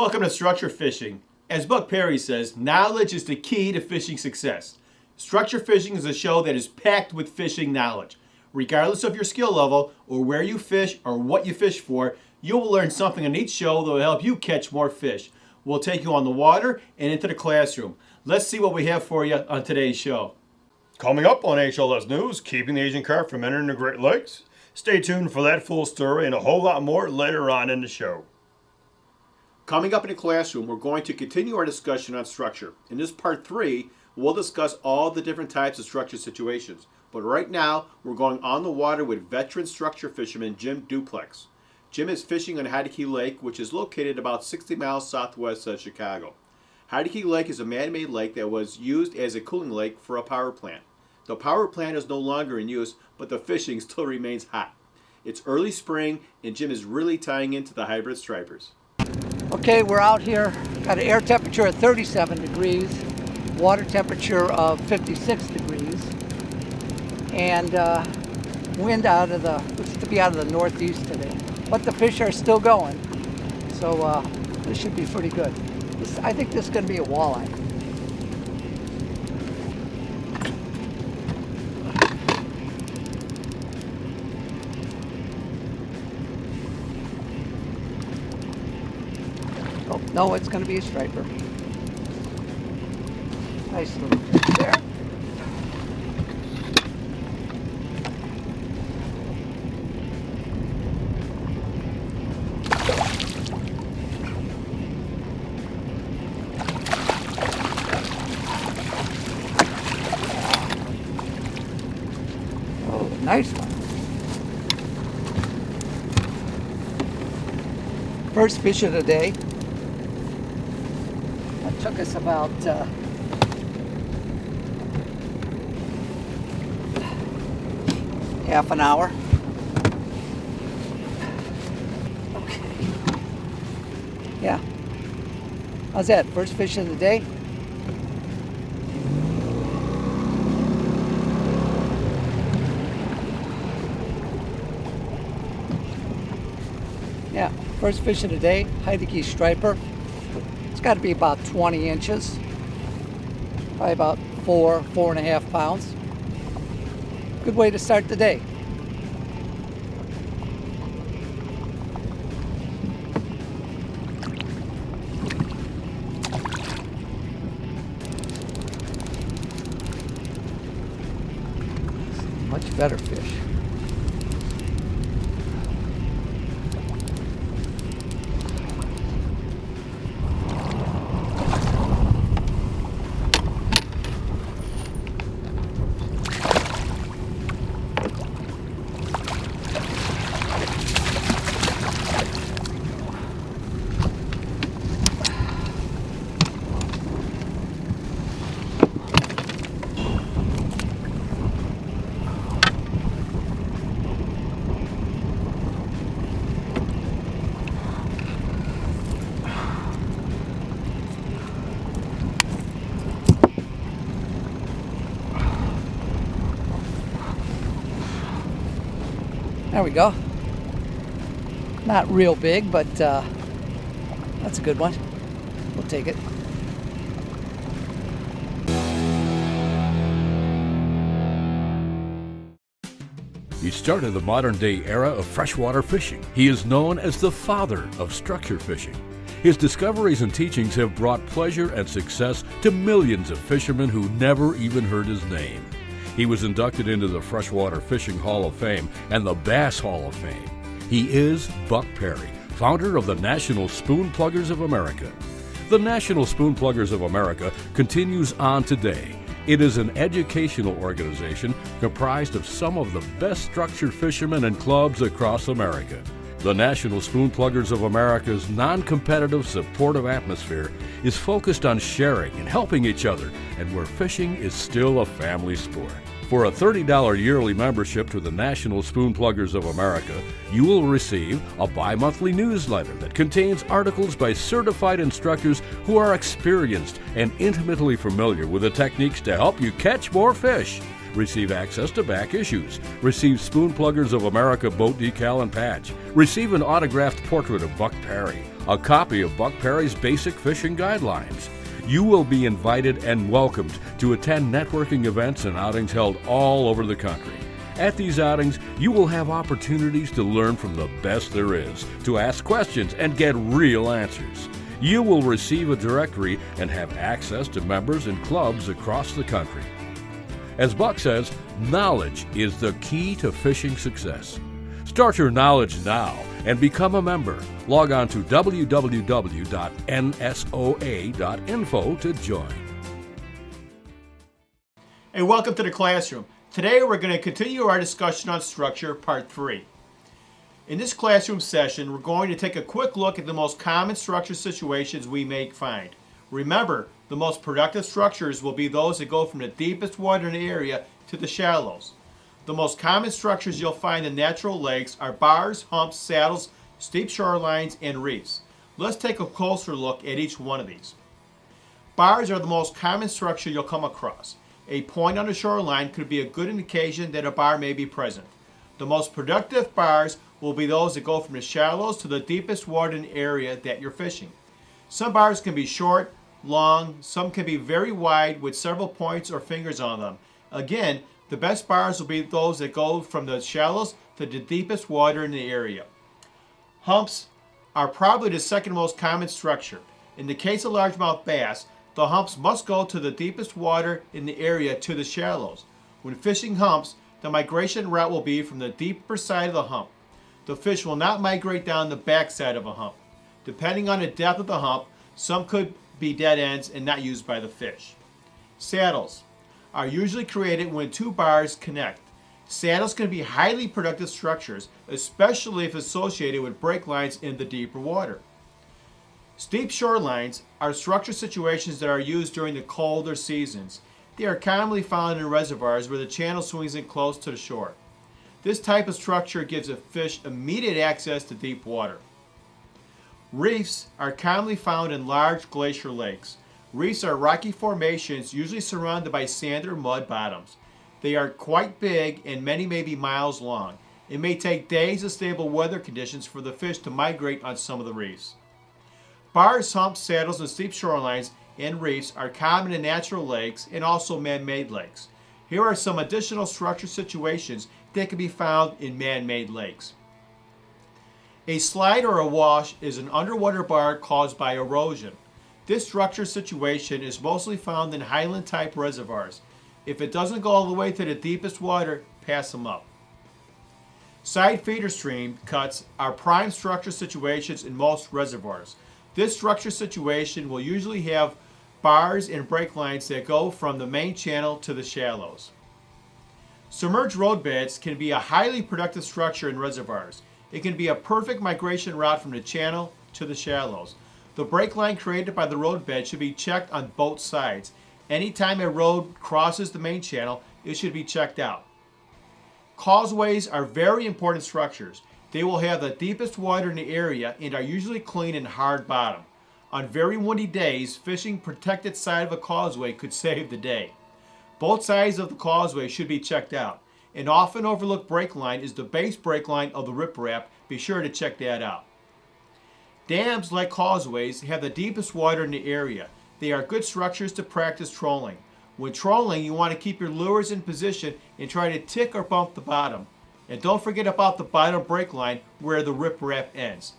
Welcome to Structure Fishing. As Buck Perry says, knowledge is the key to fishing success. Structure Fishing is a show that is packed with fishing knowledge. Regardless of your skill level or where you fish or what you fish for, you will learn something on each show that will help you catch more fish. We'll take you on the water and into the classroom. Let's see what we have for you on today's show. Coming up on HLS News, keeping the Asian carp from entering the Great Lakes. Stay tuned for that full story and a whole lot more later on in the show. Coming up in the classroom, we're going to continue our discussion on structure. In this part 3, we'll discuss all the different types of structure situations. But right now, we're going on the water with veteran structure fisherman Jim Duplex. Jim is fishing on Heidecke Lake, which is located about 60 miles southwest of Chicago. Heidecke Lake is a man-made lake that was used as a cooling lake for a power plant. The power plant is no longer in use, but the fishing still remains hot. It's early spring, and Jim is really tying into the hybrid stripers. Okay, we're out here, got an air temperature of 37 degrees, water temperature of 56 degrees, and wind looks to be out of the northeast today. But the fish are still going, so this should be pretty good. I think this is going to be a walleye. Oh, no, it's going to be a striper. Nice little fish there. Nice one. First fish of the day. That took us about half an hour. Okay. Yeah. How's that? First fish of the day? Yeah, first fish of the day, Heidecke striper. It's got to be about 20 inches, probably about 4.5 pounds. Good way to start the day. Much better fish. There we go. Not real big, but that's a good one. We'll take it. He started the modern-day era of freshwater fishing. He is known as the father of structure fishing. His discoveries and teachings have brought pleasure and success to millions of fishermen who never even heard his name. He was inducted into the Freshwater Fishing Hall of Fame and the Bass Hall of Fame. He is Buck Perry, founder of the National Spoon Pluggers of America. The National Spoon Pluggers of America continues on today. It is an educational organization comprised of some of the best structured fishermen and clubs across America. The National Spoon Pluggers of America's non-competitive, supportive atmosphere is focused on sharing and helping each other, and where fishing is still a family sport. For a $30 yearly membership to the National Spoon Pluggers of America, you will receive a bi-monthly newsletter that contains articles by certified instructors who are experienced and intimately familiar with the techniques to help you catch more fish. Receive access to back issues. Receive Spoon Pluggers of America boat decal and patch. Receive an autographed portrait of Buck Perry. A copy of Buck Perry's Basic Fishing Guidelines. You will be invited and welcomed to attend networking events and outings held all over the country. At these outings, you will have opportunities to learn from the best there is, to ask questions and get real answers. You will receive a directory and have access to members and clubs across the country. As Buck says, knowledge is the key to fishing success. Start your knowledge now and become a member. Log on to www.nsoa.info to join. Hey, welcome to the classroom. Today we're going to continue our discussion on structure, part 3. In this classroom session, we're going to take a quick look at the most common structure situations we may find. Remember, the most productive structures will be those that go from the deepest water in the area to the shallows. The most common structures you'll find in natural lakes are bars, humps, saddles, steep shorelines, and reefs. Let's take a closer look at each one of these. Bars are the most common structure you'll come across. A point on the shoreline could be a good indication that a bar may be present. The most productive bars will be those that go from the shallows to the deepest water in the area that you're fishing. Some bars can be short, long, some can be very wide with several points or fingers on them. Again, the best bars will be those that go from the shallows to the deepest water in the area. Humps are probably the second most common structure. In the case of largemouth bass, the humps must go to the deepest water in the area to the shallows. When fishing humps, the migration route will be from the deeper side of the hump. The fish will not migrate down the back side of a hump. Depending on the depth of the hump, some could be dead ends and not used by the fish. Saddles are usually created when two bars connect. Saddles can be highly productive structures, especially if associated with break lines in the deeper water. Steep shorelines are structure situations that are used during the colder seasons. They are commonly found in reservoirs where the channel swings in close to the shore. This type of structure gives a fish immediate access to deep water. Reefs are commonly found in large glacier lakes. Reefs are rocky formations usually surrounded by sand or mud bottoms. They are quite big and many may be miles long. It may take days of stable weather conditions for the fish to migrate on some of the reefs. Bars, humps, saddles, and steep shorelines and reefs are common in natural lakes and also man-made lakes. Here are some additional structure situations that can be found in man-made lakes. A slide or a wash is an underwater bar caused by erosion. This structure situation is mostly found in highland-type reservoirs. If it doesn't go all the way to the deepest water, pass them up. Side feeder stream cuts are prime structure situations in most reservoirs. This structure situation will usually have bars and break lines that go from the main channel to the shallows. Submerged roadbeds can be a highly productive structure in reservoirs. It can be a perfect migration route from the channel to the shallows. The break line created by the roadbed should be checked on both sides. Anytime a road crosses the main channel, it should be checked out. Causeways are very important structures. They will have the deepest water in the area and are usually clean and hard bottom. On very windy days, fishing protected side of a causeway could save the day. Both sides of the causeway should be checked out. An often overlooked break line is the base break line of the riprap. Be sure to check that out. Dams, like causeways, have the deepest water in the area. They are good structures to practice trolling. When trolling, you want to keep your lures in position and try to tick or bump the bottom. And don't forget about the bottom break line where the riprap ends.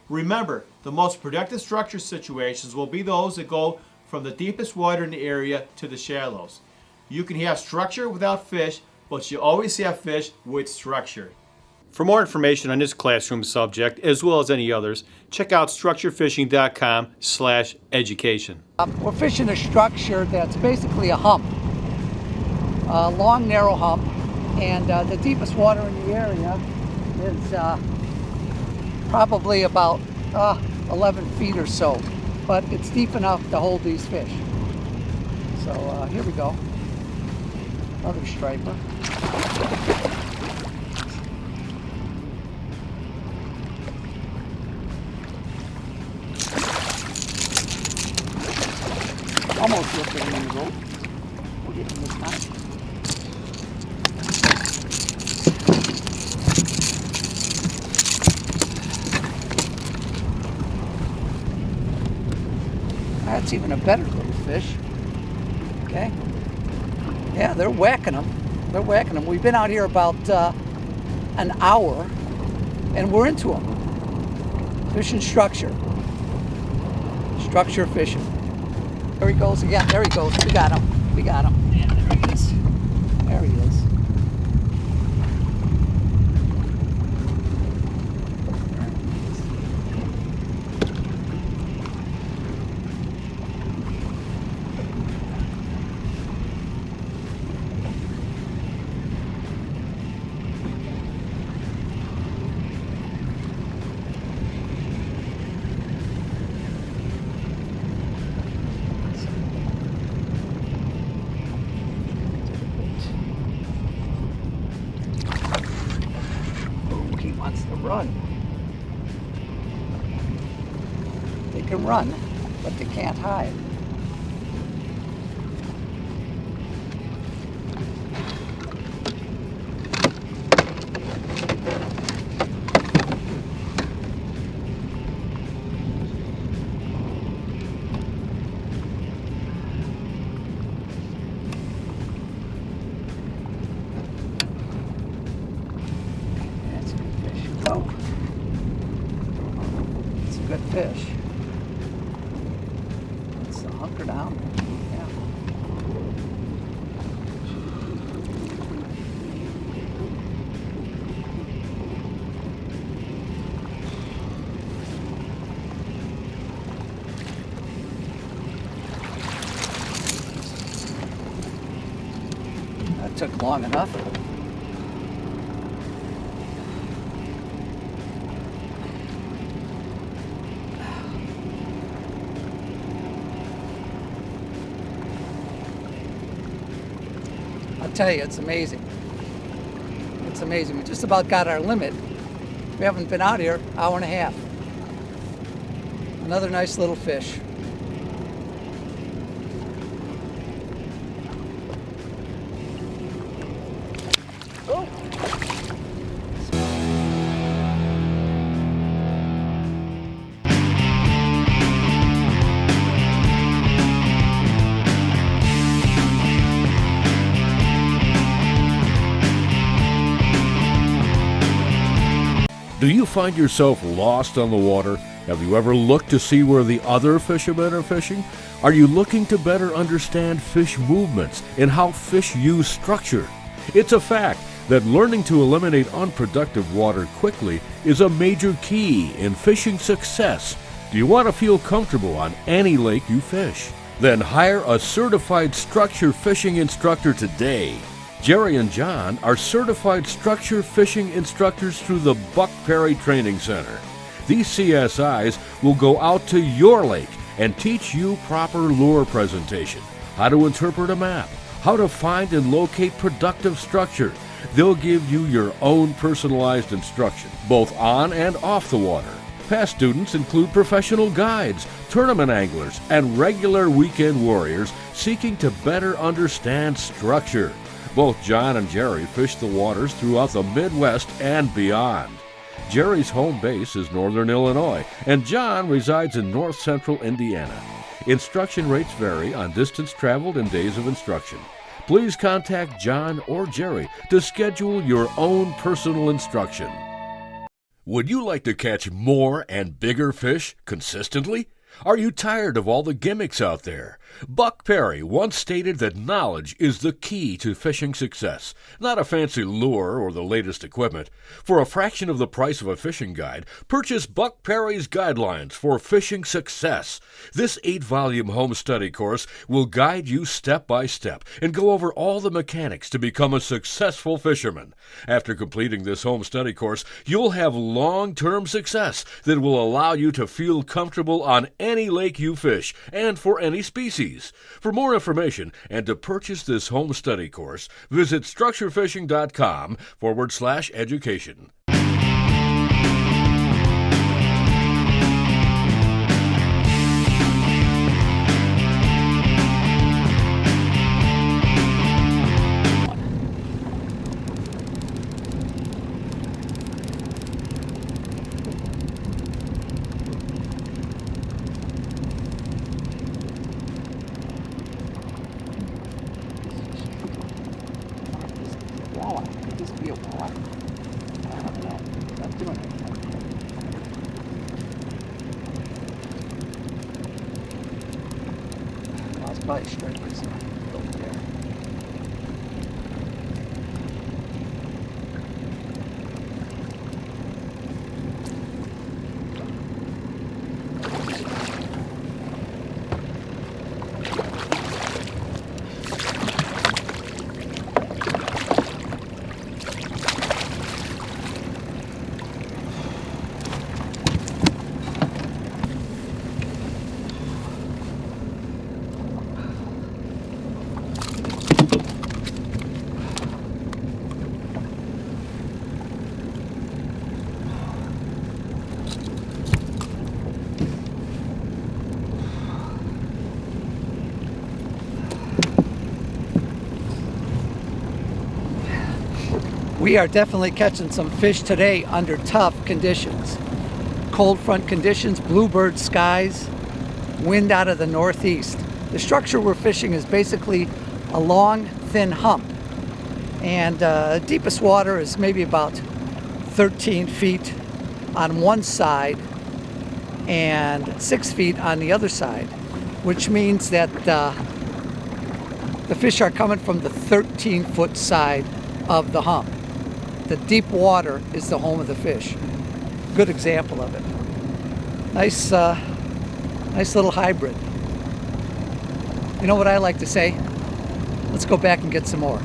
Remember, the most productive structure situations will be those that go from the deepest water in the area to the shallows. You can have structure without fish, but you always have fish with structure. For more information on this classroom subject, as well as any others, check out structurefishing.com/education. We're fishing a structure that's basically a hump, a long, narrow hump, and the deepest water in the area is probably about 11 feet or so, but it's deep enough to hold these fish. So here we go, another striper. Almost lifted him in the rope. We'll get him this time. That's even a better little fish. Okay. Yeah, they're whacking them. They're whacking them. We've been out here about an hour, and we're into them. Fishing structure. Structure fishing. There he goes again. There he goes. We got him. We got him. Yeah, there he is. There he is. He wants to run. They can run, but they can't hide. That's a good fish. Oh. It's a good fish. Let's hunker down. Yeah. That took long enough. I'll tell you, it's amazing. It's amazing. We just about got our limit. We haven't been out here an hour and a half. Another nice little fish. Oh. Do you find yourself lost on the water? Have you ever looked to see where the other fishermen are fishing? Are you looking to better understand fish movements and how fish use structure? It's a fact that learning to eliminate unproductive water quickly is a major key in fishing success. Do you want to feel comfortable on any lake you fish? Then hire a certified structure fishing instructor today. Jerry and John are certified structure fishing instructors through the Buck Perry Training Center. These CSIs will go out to your lake and teach you proper lure presentation, how to interpret a map, how to find and locate productive structure. They'll give you your own personalized instruction, both on and off the water. Past students include professional guides, tournament anglers, and regular weekend warriors seeking to better understand structure. Both John and Jerry fish the waters throughout the Midwest and beyond. Jerry's home base is Northern Illinois, and John resides in North Central Indiana. Instruction rates vary on distance traveled and days of instruction. Please contact John or Jerry to schedule your own personal instruction. Would you like to catch more and bigger fish consistently? Are you tired of all the gimmicks out there? Buck Perry once stated that knowledge is the key to fishing success, not a fancy lure or the latest equipment. For a fraction of the price of a fishing guide, purchase Buck Perry's Guidelines for Fishing Success. This 8-volume home study course will guide you step by step and go over all the mechanics to become a successful fisherman. After completing this home study course, you'll have long-term success that will allow you to feel comfortable on any lake you fish and for any species. For more information and to purchase this home study course, visit structurefishing.com/education. you want. I don't know. Not doing it. Well, it's probably stripers over there. We are definitely catching some fish today under tough conditions. Cold front conditions, bluebird skies, wind out of the northeast. The structure we're fishing is basically a long, thin hump. And deepest water is maybe about 13 feet on one side and 6 feet on the other side, which means that the fish are coming from the 13-foot side of the hump. The deep water is the home of the fish. Good example of it. Nice little hybrid. You know what I like to say? Let's go back and get some more.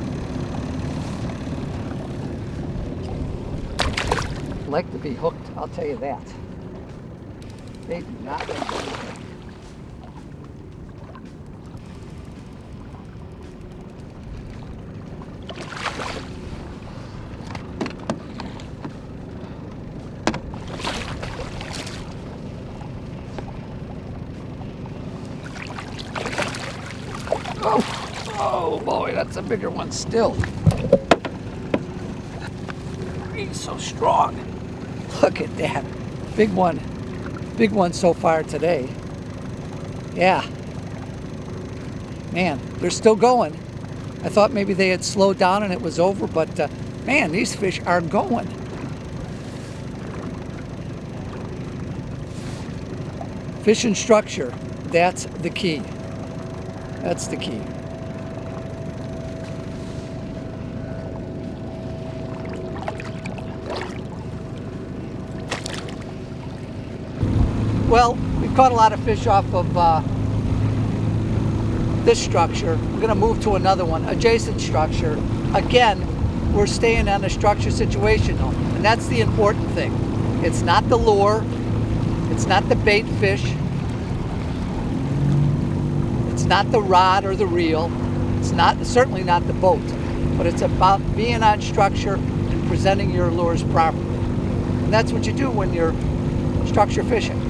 Like to be hooked, I'll tell you that. They do not like to be hooked. Oh boy, that's a bigger one still. He's so strong. Look at that. Big one so far today. Yeah. Man, they're still going. I thought maybe they had slowed down and it was over, but man, these fish are going. Fish and structure, that's the key. That's the key. Well, we've caught a lot of fish off of this structure. We're going to move to another one, adjacent structure. Again, we're staying on the structure situation though, and that's the important thing. It's not the lure, it's not the bait fish, it's not the rod or the reel, it's certainly not the boat, but it's about being on structure and presenting your lures properly. And that's what you do when you're structure fishing.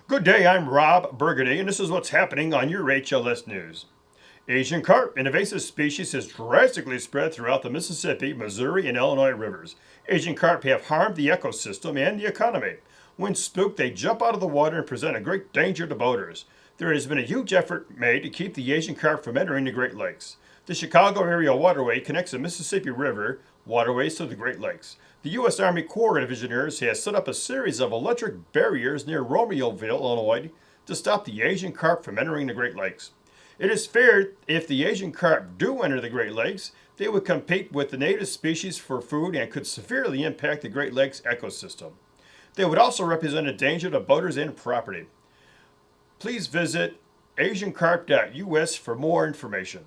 Good day, I'm Rob Burgundy, and this is what's happening on your HLS News. Asian carp, an invasive species, has drastically spread throughout the Mississippi, Missouri, and Illinois rivers. Asian carp have harmed the ecosystem and the economy. When spooked, they jump out of the water and present a great danger to boaters. There has been a huge effort made to keep the Asian carp from entering the Great Lakes. The Chicago area waterway connects the Mississippi River waterways to the Great Lakes. The U.S. Army Corps of Engineers has set up a series of electric barriers near Romeoville, Illinois, to stop the Asian carp from entering the Great Lakes. It is feared if the Asian carp do enter the Great Lakes, they would compete with the native species for food and could severely impact the Great Lakes ecosystem. They would also represent a danger to boaters and property. Please visit asiancarp.us for more information.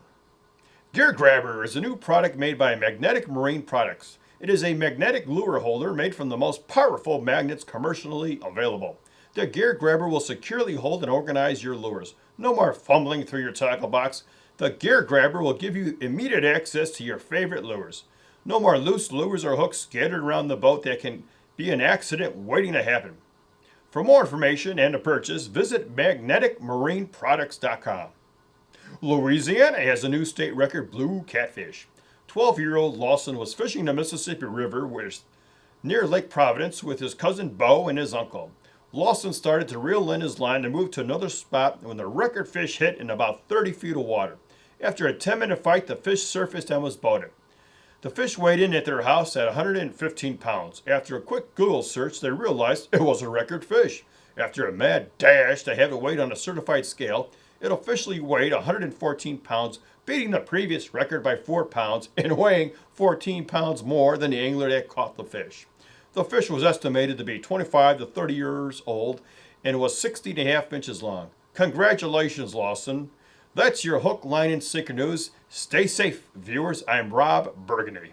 Gear Grabber is a new product made by Magnetic Marine Products. It is a magnetic lure holder made from the most powerful magnets commercially available. The Gear Grabber will securely hold and organize your lures. No more fumbling through your tackle box. The Gear Grabber will give you immediate access to your favorite lures. No more loose lures or hooks scattered around the boat that can be an accident waiting to happen. For more information and to purchase, visit magneticmarineproducts.com. Louisiana has a new state record blue catfish. 12-year-old Lawson was fishing the Mississippi River near Lake Providence with his cousin Bo and his uncle. Lawson started to reel in his line to move to another spot when the record fish hit in about 30 feet of water. After a 10-minute fight, the fish surfaced and was boated. The fish weighed in at their house at 115 pounds. After a quick Google search, they realized it was a record fish. After a mad dash to have it weighed on a certified scale, it officially weighed 114 pounds, beating the previous record by 4 pounds and weighing 14 pounds more than the angler that caught the fish. The fish was estimated to be 25 to 30 years old and was 60.5 inches long. Congratulations, Lawson. That's your hook, line, and sinker news. Stay safe, viewers. I'm Rob Burgundy.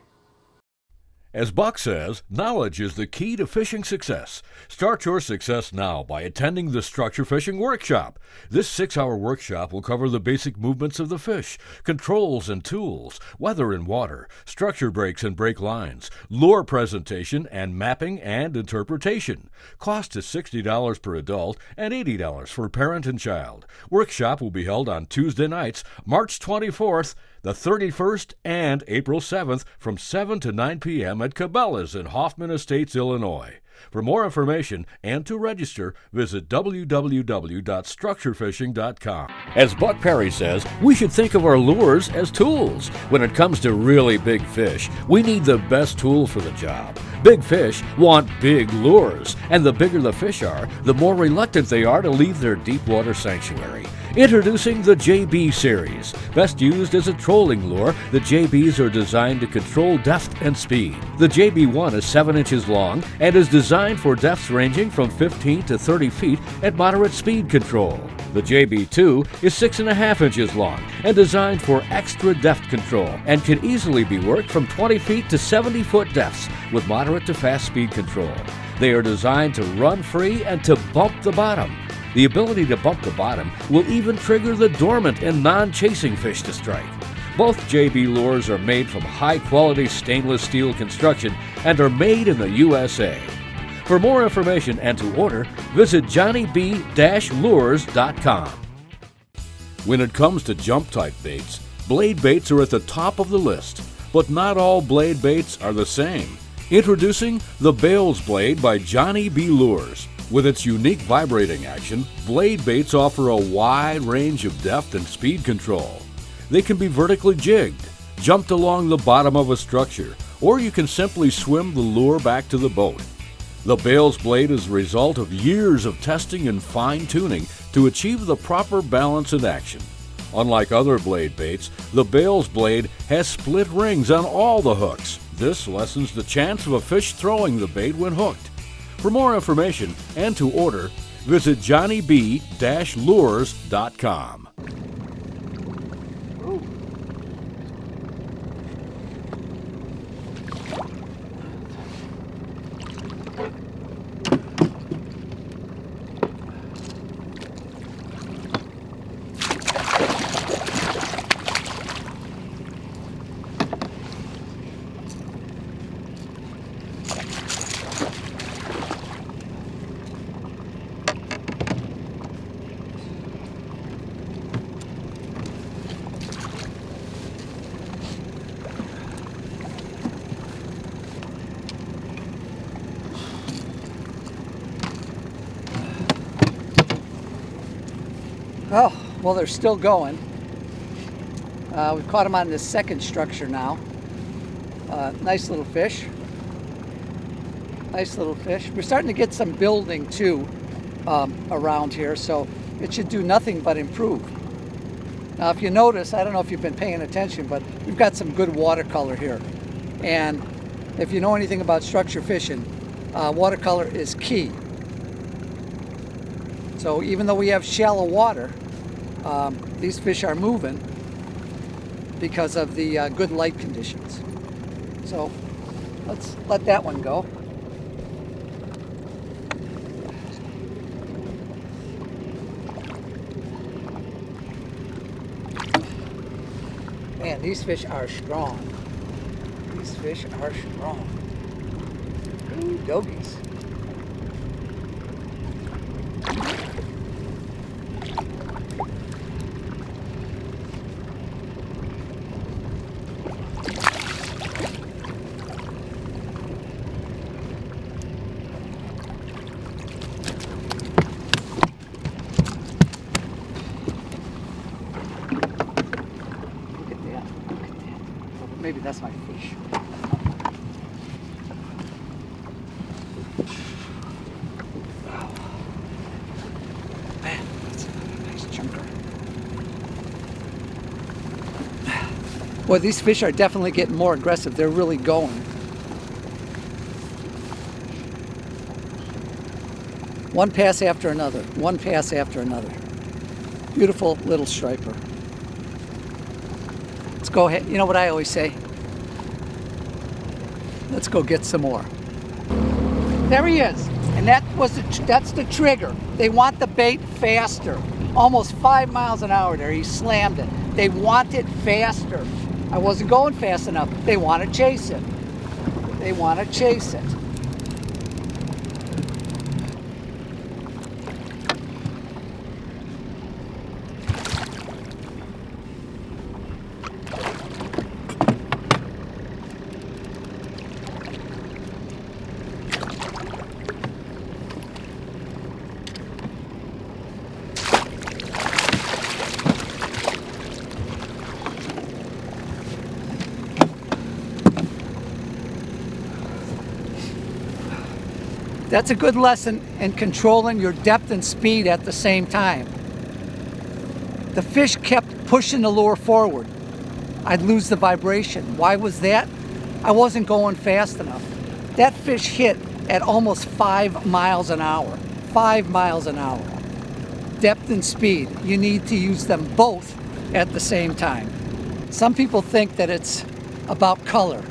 As Buck says, knowledge is the key to fishing success. Start your success now by attending the Structure Fishing Workshop. This 6-hour workshop will cover the basic movements of the fish, controls and tools, weather and water, structure breaks and break lines, lure presentation, and mapping and interpretation. Cost is $60 per adult and $80 for parent and child. Workshop will be held on Tuesday nights, March 24th, the 31st, and April 7th from 7 to 9 p.m. at Cabela's in Hoffman Estates, Illinois. For more information and to register, visit www.structurefishing.com. As Buck Perry says, we should think of our lures as tools. When it comes to really big fish, we need the best tool for the job. Big fish want big lures, and the bigger the fish are, the more reluctant they are to leave their deep water sanctuary. Introducing the JB Series. Best used as a trolling lure, the JBs are designed to control depth and speed. The JB1 is 7 inches long and is designed for depths ranging from 15 to 30 feet at moderate speed control. The JB2 is 6.5 inches long and designed for extra depth control and can easily be worked from 20 feet to 70 foot depths with moderate to fast speed control. They are designed to run free and to bump the bottom. The ability to bump the bottom will even trigger the dormant and non-chasing fish to strike. Both JB lures are made from high-quality stainless steel construction and are made in the USA. For more information and to order, visit johnnyb-lures.com. When it comes to jump-type baits, blade baits are at the top of the list, but not all blade baits are the same. Introducing the Bales Blade by Johnny B. Lures. With its unique vibrating action, blade baits offer a wide range of depth and speed control. They can be vertically jigged, jumped along the bottom of a structure, or you can simply swim the lure back to the boat. The Bales Blade is the result of years of testing and fine-tuning to achieve the proper balance and action. Unlike other blade baits, the Bales Blade has split rings on all the hooks. This lessens the chance of a fish throwing the bait when hooked. For more information and to order, visit johnnyb-lures.com. Oh, well, they're still going. We've caught them on this second structure now. Nice little fish. Nice little fish. We're starting to get some building too around here, so it should do nothing but improve. Now, if you notice, I don't know if you've been paying attention, but we've got some good watercolor here. And if you know anything about structure fishing, watercolor is key. So even though we have shallow water, these fish are moving because of the good light conditions. So let's let that one go. Man, these fish are strong. These fish are strong. Ooh, doggies. maybe that's my fish. Man, that's a nice chunker. Boy, these fish are definitely getting more aggressive. They're really going. One pass after another, one pass after another. Beautiful little striper. Let's go ahead. You know what I always say? Let's go get some more. There he is. And that's the trigger. They want the bait faster. Almost 5 miles an hour there. He slammed it. They want it faster. I wasn't going fast enough. They want to chase it. They want to chase it. That's a good lesson in controlling your depth and speed at the same time. The fish kept pushing the lure forward. I'd lose the vibration. Why was that? I wasn't going fast enough. That fish hit at almost 5 miles an hour. 5 miles an hour. Depth and speed. You need to use them both at the same time. Some people think that it's about color.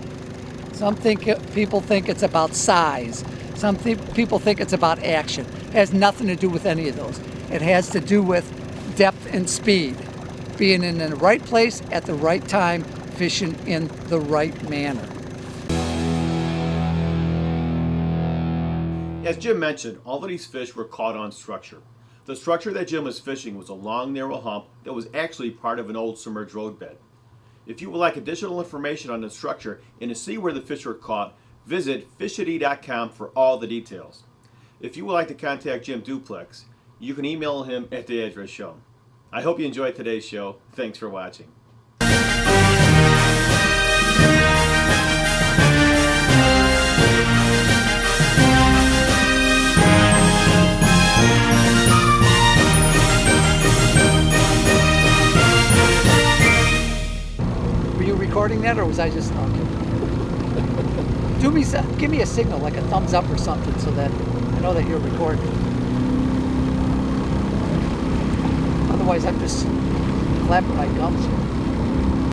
People think it's about size. Some people think it's about action. It has nothing to do with any of those. It has to do with depth and speed. Being in the right place at the right time, fishing in the right manner. As Jim mentioned, all of these fish were caught on structure. The structure that Jim was fishing was a long, narrow hump that was actually part of an old submerged roadbed. If you would like additional information on the structure and to see where the fish were caught, visit fishity.com for all the details. If you would like to contact Jim Duplex, you can email him at the address shown. I hope you enjoyed today's show. Thanks for watching. Were you recording that, or was I just talking? Give me a signal, like a thumbs up or something, so that I know that you're recording. Otherwise, I'm just flapping my gums here.